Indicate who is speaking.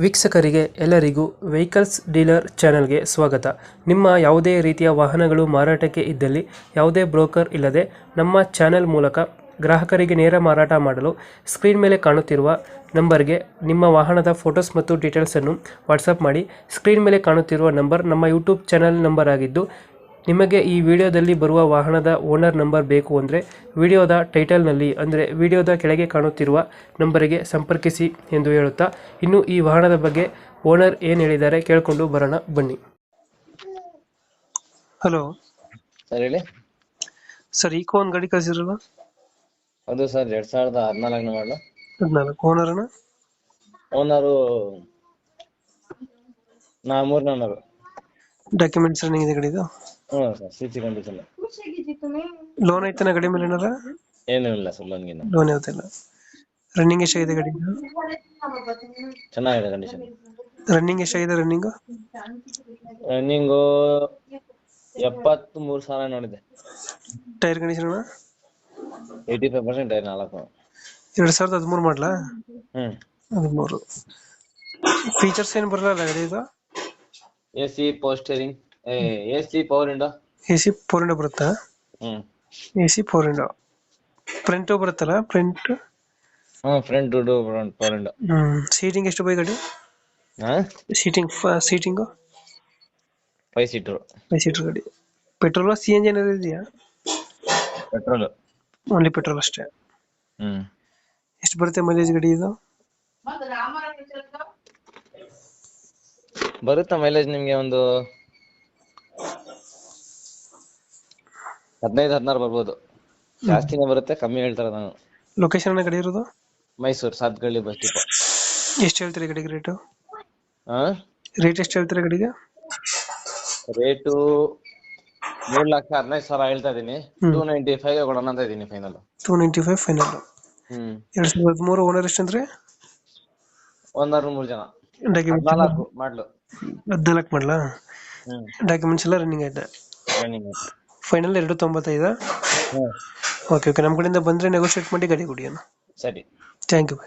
Speaker 1: ವೀಕ್ಷಕರಿಗೆ ಎಲ್ಲರಿಗೂ vehicles dealer ಚಾನೆಲ್ಗೆ ಸ್ವಾಗತ. ನಿಮ್ಮ ಯಾವುದೇ ರೀತಿಯ ವಾಹನಗಳು ಮಾರಾಟಕ್ಕೆ ಇದ್ದಲ್ಲಿ ಯಾವುದೇ ಬ್ರೋಕರ್ ಇಲ್ಲದೆ ನಮ್ಮ ಚಾನೆಲ್ ಮೂಲಕ ಗ್ರಾಹಕರಿಗೆ ನೇರ ಮಾರಾಟ ಮಾಡಲು ಸ್ಕ್ರೀನ್ ಮೇಲೆ ಕಾಣುತ್ತಿರುವ ನಂಬರ್ಗೆ ನಿಮ್ಮ ವಾಹನದ ಫೋಟೋಸ್ ಮತ್ತು ಡೀಟೇಲ್ಸನ್ನು ವಾಟ್ಸಪ್ ಮಾಡಿ. ಸ್ಕ್ರೀನ್ ಮೇಲೆ ಕಾಣುತ್ತಿರುವ ನಂಬರ್ ನಮ್ಮ ಯೂಟ್ಯೂಬ್ ಚಾನೆಲ್ ನಂಬರ್ ಆಗಿದ್ದು, ನಿಮಗೆ ಈ ವಿಡಿಯೋದಲ್ಲಿ ಬರುವ ವಾಹನದ ಓನರ್ ನಂಬರ್ ಬೇಕು ಅಂದರೆ ವಿಡಿಯೋದ ಟೈಟಲ್ನಲ್ಲಿ ಅಂದರೆ ವಿಡಿಯೋದ ಕೆಳಗೆ ಕಾಣುತ್ತಿರುವ ನಂಬರಿಗೆ ಸಂಪರ್ಕಿಸಿ ಎಂದು ಹೇಳುತ್ತಾ, ಇನ್ನು ಈ ವಾಹನದ ಬಗ್ಗೆ ಓನರ್ ಏನು ಹೇಳಿದ್ದಾರೆ ಕೇಳಿಕೊಂಡು ಬರೋಣ ಬನ್ನಿ. ಹಲೋ
Speaker 2: ಸರ್ ಹೇಳಿ.
Speaker 1: ಸರ್, ಈಕೋ ಒಂದು ಗಾಡಿ ಕಳಿಸಿರಲ್ಲ?
Speaker 2: ಅದು ಸರ್ 2014 ಮಾಡಲು.
Speaker 1: 14 ಓನರ್ನ?
Speaker 2: ಓನರು ಮೂರನೇ ಓನರು.
Speaker 1: ಡಾಕ್ಯುಮೆಂಟ್ಸ್ ರನ್ನಿಂಗ್ ಇದೆ ಗಾಡಿದು?
Speaker 2: ಹ್ಞೂ ಸರ್, ಸಿಸಿ ಕಂಡೀಷನ್.
Speaker 1: ಲೋನ್ ಐತನ ಗಾಡಿ ಮೇಲೆ ಏನಾರ?
Speaker 2: ಏನೂ ಇಲ್ಲ ಸರ್, ಲೋನ್ಗಿನ್ನ.
Speaker 1: ಲೋನ್ ಯಾವ್ದಿಲ್ಲ. ರನ್ನಿಂಗ್ ಎಷ್ಟಾಗಿದೆ ಗಾಡಿ?
Speaker 2: ಚೆನ್ನಾಗಿದೆ ಕಂಡೀಷನ್.
Speaker 1: ರನ್ನಿಂಗ್ ಎಷ್ಟಾಗಿದೆ?
Speaker 2: ರನ್ನಿಂಗು 73,000 ನೋಡಿದೆ.
Speaker 1: Tyre condition?
Speaker 2: 85% ಟೈರ್ 4.
Speaker 1: 2013 ಮಾಡಲಾ? 13. ಫೀಚರ್ಸ್ ಏನು ಬರಲ್ಲ ಗಾಡಿ ಇದು?
Speaker 2: AC power steering, AC power window.
Speaker 1: AC 4 window ಬರುತ್ತಾ? AC 4 window. ಫ್ರಂಟ್ ಬರುತ್ತಲ್ಲ? Front
Speaker 2: front power window.
Speaker 1: Seating ಎಷ್ಟು ಬೈ ಗಾಡಿ? Seating
Speaker 2: 5 seater.
Speaker 1: 5 ಸೀಟರ್ ಗಾಡಿ. ಪೆಟ್ರೋಲ್ CNG ಏನಾದ್ರು ಇದೆಯಾ?
Speaker 2: ಪೆಟ್ರೋಲ್.
Speaker 1: ಓನ್ಲಿ ಪೆಟ್ರೋಲ್ ಅಷ್ಟೇ. ಎಷ್ಟು ಬರುತ್ತೆ ಮೈಲೇಜ್ ಗಾಡಿ ಇದು?
Speaker 2: ಬರುತ್ತಾ ಮೈಲೇಜ್ ನಿಮ್ಗೆ ಒಂದು 15-16 ಬರ್ಬೋದು. ಜಾಸ್ತಿನೇ ಬರುತ್ತೆ, ಕಮ್ಮಿ ಹೇಳ್ತಾರೆ. ನಾನು
Speaker 1: ಲೊಕೇಶನ್ ಗಾಡಿ ಇರೋದು
Speaker 2: ಮೈಸೂರು ಸಾತ್ಗಳ್ಳಿ ಬಸ್ ಡಿಪೋ.
Speaker 1: ಎಷ್ಟು ಹೇಳ್ತೀರಿ ಗಾಡಿಗೆ ರೇಟು? ರೇಟ್ ಎಷ್ಟು ಹೇಳ್ತೀರಾ ಗಾಡಿಗೆ?
Speaker 2: ರೇಟು 3,15,000 ಹೇಳ್ತಾ ಇದೀನಿ. 295 ಕೊಡೋಣ ಅಂತ ಇದೀನಿ ಫೈನಲ್.
Speaker 1: 295 ಫೈನಲ್. 2013 ಓನರ್ ಎಷ್ಟು ಅಂದ್ರೆ?
Speaker 2: ಓನರ್ 3 ಜನ.
Speaker 1: ಡಾಕ್ಯುಮೆಂಟ್ಸ್
Speaker 2: ಮಾಡ್ಲು
Speaker 1: 14 ಮಾಡಲಾ? ಡಾಕ್ಯುಮೆಂಟ್ಸ್ ಎಲ್ಲ ರನ್ನಿಂಗ್ ಐತೆ. ಫೈನಲ್ 295. ಓಕೆ, ನಮ್ಮ ಕಡೆಯಿಂದ ಬಂದ್ರೆ ನೆಗೋಷಿಯೇಟ್ ಮಾಡಿ ಗಾಡಿ ಕೊಡಿ ಅಣ್ಣ.
Speaker 2: ಸರಿ,
Speaker 1: ಥ್ಯಾಂಕ್ ಯು.